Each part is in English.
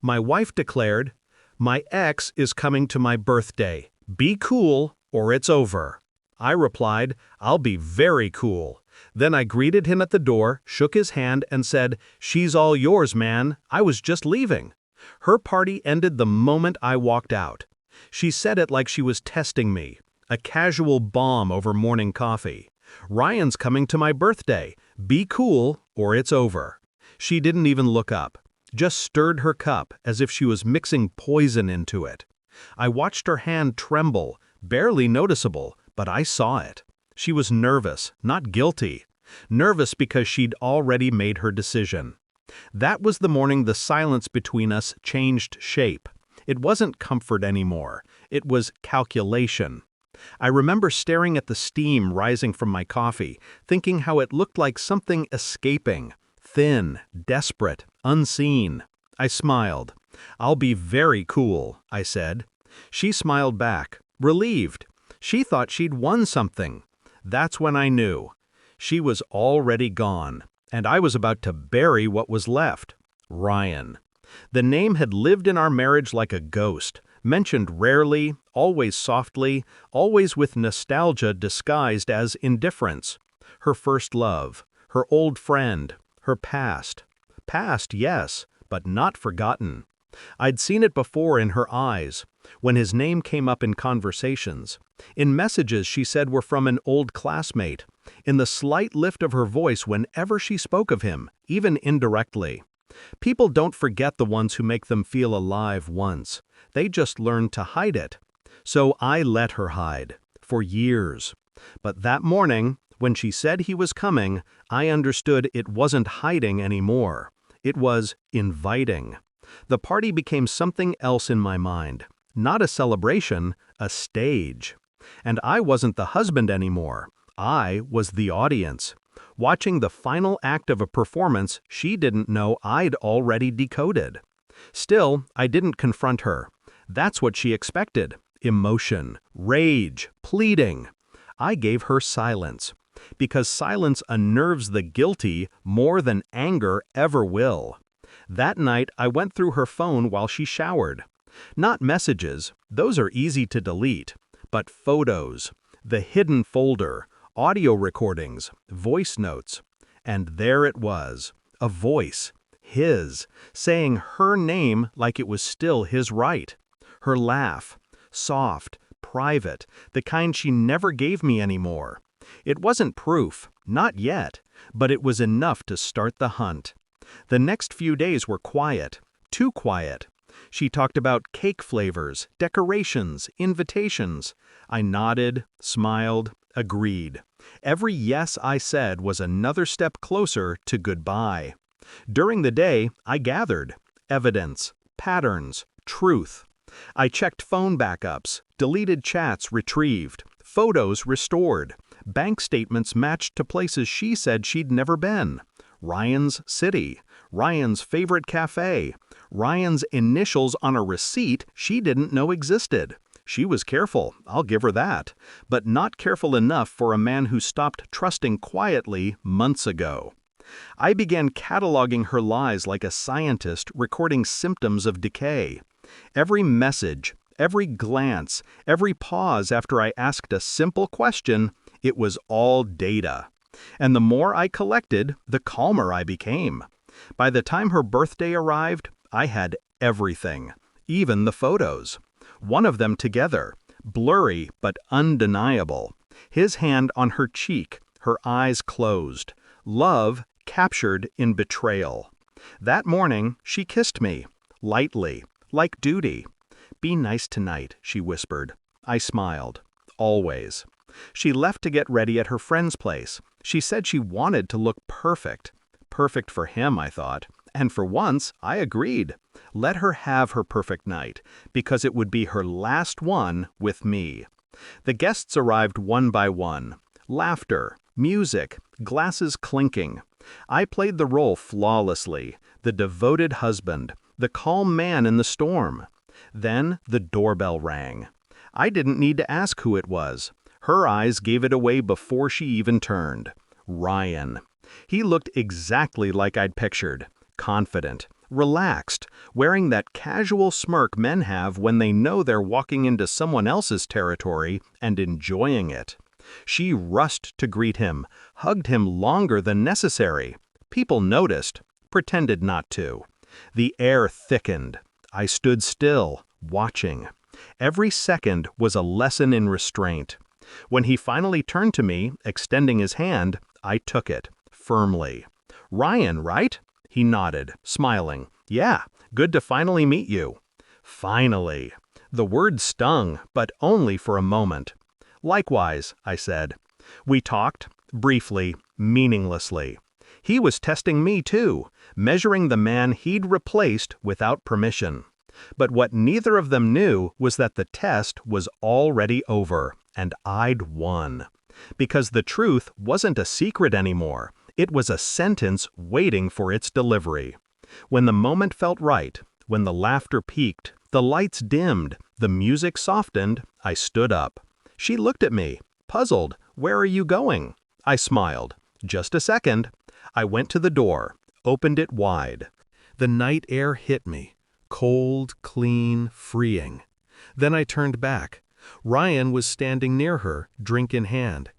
My wife declared, "My ex is coming to my birthday. Be cool, or it's over." I replied, "I'll be very cool." Then I greeted him at the door, shook his hand, and said, "She's all yours, man. I was just leaving." Her party ended the moment I walked out. She said it like she was testing me, a casual bomb over morning coffee. "Ryan's coming to my birthday. Be cool, or it's over." She didn't even look up, just stirred her cup as if she was mixing poison into it. I watched her hand tremble, barely noticeable, but I saw it. She was nervous, not guilty. Nervous because she'd already made her decision. That was the morning the silence between us changed shape. It wasn't comfort anymore. It was calculation. I remember staring at the steam rising from my coffee, thinking how it looked like something escaping. Thin, desperate, unseen. I smiled. "I'll be very cool," I said. She smiled back, relieved. She thought she'd won something. That's when I knew. She was already gone, and I was about to bury what was left. Ryan. The name had lived in our marriage like a ghost, mentioned rarely, always softly, always with nostalgia disguised as indifference. Her first love, her old friend, her past. Past, yes, but not forgotten. I'd seen it before in her eyes, when his name came up in conversations, in messages she said were from an old classmate, in the slight lift of her voice whenever she spoke of him, even indirectly. People don't forget the ones who make them feel alive once. They just learn to hide it. So I let her hide, for years. But that morning, when she said he was coming, I understood it wasn't hiding anymore. It was inviting. The party became something else in my mind. Not a celebration, a stage. And I wasn't the husband anymore. I was the audience, watching the final act of a performance she didn't know I'd already decoded. Still, I didn't confront her. That's what she expected. Emotion, rage, pleading. I gave her silence, because silence unnerves the guilty more than anger ever will. That night, I went through her phone while she showered. Not messages, those are easy to delete, but photos, the hidden folder, audio recordings, voice notes. And there it was, a voice, his, saying her name like it was still his right. Her laugh, soft, private, the kind she never gave me anymore. It wasn't proof, not yet, but it was enough to start the hunt. The next few days were quiet, too quiet. She talked about cake flavors, decorations, invitations. I nodded, smiled, agreed. Every yes I said was another step closer to goodbye. During the day, I gathered evidence, patterns, truth. I checked phone backups, deleted chats retrieved, photos restored, bank statements matched to places she said she'd never been. Ryan's city, Ryan's favorite cafe, Ryan's initials on a receipt she didn't know existed. She was careful, I'll give her that, but not careful enough for a man who stopped trusting quietly months ago. I began cataloging her lies like a scientist recording symptoms of decay. Every message, every glance, every pause after I asked a simple question, it was all data. And the more I collected, the calmer I became. By the time her birthday arrived, I had everything, even the photos. One of them together, blurry but undeniable. His hand on her cheek, her eyes closed. Love captured in betrayal. That morning, she kissed me, lightly, like duty. "Be nice tonight," she whispered. I smiled. Always. She left to get ready at her friend's place. She said she wanted to look perfect. Perfect for him, I thought. And for once, I agreed. Let her have her perfect night, because it would be her last one with me. The guests arrived one by one. Laughter, music, glasses clinking. I played the role flawlessly, the devoted husband, the calm man in the storm. Then the doorbell rang. I didn't need to ask who it was. Her eyes gave it away before she even turned. Ryan. He looked exactly like I'd pictured. Confident, relaxed, wearing that casual smirk men have when they know they're walking into someone else's territory and enjoying it. She rushed to greet him, hugged him longer than necessary. People noticed, pretended not to. The air thickened. I stood still, watching. Every second was a lesson in restraint. When he finally turned to me, extending his hand, I took it, firmly. "Ryan, right?" He nodded, smiling. "Yeah, good to finally meet you." Finally. The word stung, but only for a moment. "Likewise," I said. We talked, briefly, meaninglessly. He was testing me too, measuring the man he'd replaced without permission. But what neither of them knew was that the test was already over, and I'd won. Because the truth wasn't a secret anymore. It was a sentence waiting for its delivery. When the moment felt right, when the laughter peaked, the lights dimmed, the music softened, I stood up. She looked at me, puzzled. "Where are you going?" I smiled. "Just a second." I went to the door, opened it wide. The night air hit me, cold, clean, freeing. Then I turned back. Ryan was standing near her, drink in hand.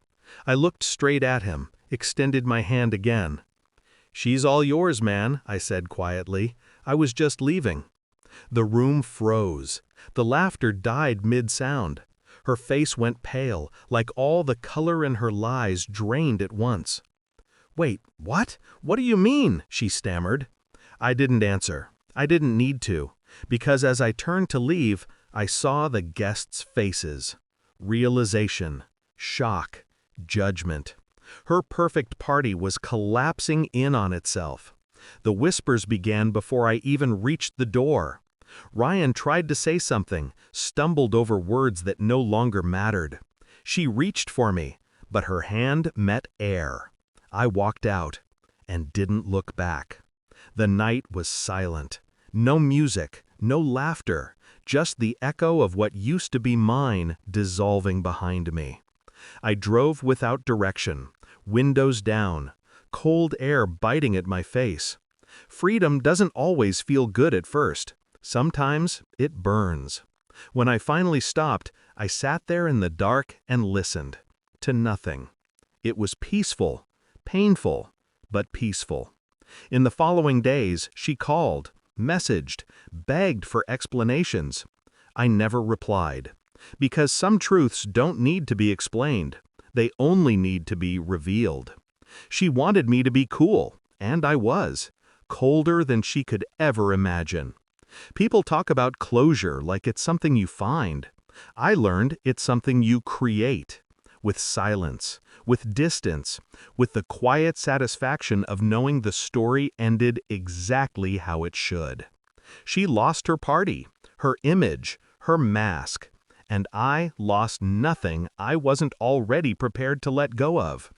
I looked straight at him, extended my hand again. "She's all yours, man," I said quietly. "I was just leaving." The room froze. The laughter died mid-sound. Her face went pale, like all the color in her lies drained at once. "Wait, what? What do you mean?" she stammered. I didn't answer. I didn't need to, because as I turned to leave, I saw the guests' faces. Realization, shock, judgment. Her perfect party was collapsing in on itself. The whispers began before I even reached the door. Ryan tried to say something, stumbled over words that no longer mattered. She reached for me, but her hand met air. I walked out, and didn't look back. The night was silent. No music, no laughter, just the echo of what used to be mine dissolving behind me. I drove without direction, windows down, cold air biting at my face. Freedom doesn't always feel good at first. Sometimes it burns. When I finally stopped, I sat there in the dark and listened. To nothing. It was peaceful, painful, but peaceful. In the following days, she called, messaged, begged for explanations. I never replied. Because some truths don't need to be explained. They only need to be revealed. She wanted me to be cool, and I was. Colder than she could ever imagine. People talk about closure like it's something you find. I learned it's something you create. With silence, with distance, with the quiet satisfaction of knowing the story ended exactly how it should. She lost her party, her image, her mask, and I lost nothing I wasn't already prepared to let go of.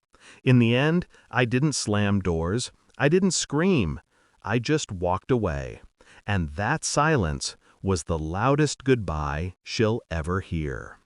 In the end, I didn't slam doors, I didn't scream, I just walked away. And that silence was the loudest goodbye she'll ever hear.